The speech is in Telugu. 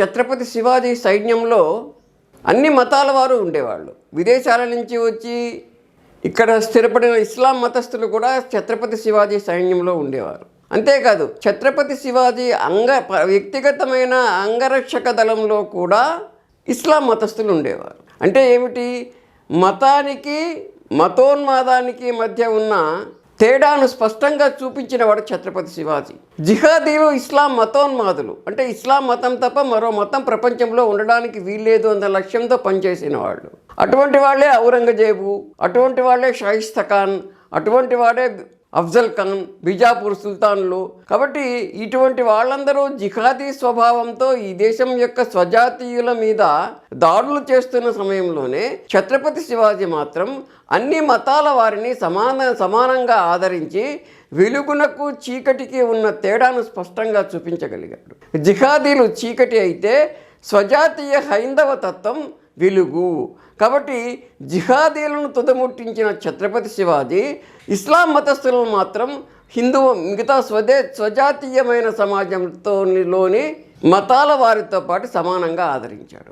ఛత్రపతి శివాజీ సైన్యంలో అన్ని మతాల వారు ఉండేవాళ్ళు. విదేశాల నుంచి వచ్చి ఇక్కడ స్థిరపడిన ఇస్లాం మతస్థులు కూడా ఛత్రపతి శివాజీ సైన్యంలో ఉండేవారు. అంతేకాదు ఛత్రపతి శివాజీ వ్యక్తిగతమైన అంగరక్షక దళంలో కూడా ఇస్లాం మతస్థులు ఉండేవారు. అంటే ఏమిటి? మతానికి మతోన్మాదానికి మధ్య ఉన్న తేడాను స్పష్టంగా చూపించినవాడు ఛత్రపతి శివాజీ. జిహాదీలు ఇస్లాం మతోన్మాదులు, అంటే ఇస్లాం మతం తప్ప మరో మతం ప్రపంచంలో ఉండడానికి వీల్లేదు అన్న లక్ష్యంతో పనిచేసిన వాళ్ళు. అటువంటి వాళ్ళే ఔరంగజేబు, అటువంటి వాళ్ళే షాయిస్తా ఖాన్, అటువంటి వాడే అఫ్జల్ ఖాన్, బిజాపూర్ సుల్తాన్లు. కాబట్టి ఇటువంటి వాళ్ళందరూ జిహాదీ స్వభావంతో ఈ దేశం యొక్క స్వజాతీయుల మీద దాడులు చేస్తున్న సమయంలోనే ఛత్రపతి శివాజీ మాత్రం అన్ని మతాల వారిని సమానంగా ఆదరించి వెలుగునకు చీకటికి ఉన్న తేడాను స్పష్టంగా చూపించగలిగాడు. జిహాదీలు చీకటి అయితే స్వజాతీయ హైందవ తత్వం వెలుగు. కాబట్టి జిహాదీలను తుదముట్టించిన ఛత్రపతి శివాజీ ఇస్లాం మతస్థులను మాత్రం మిగతా స్వజాతీయమైన సమాజంలోని మతాల వారితో పాటు సమానంగా ఆదరించాడు.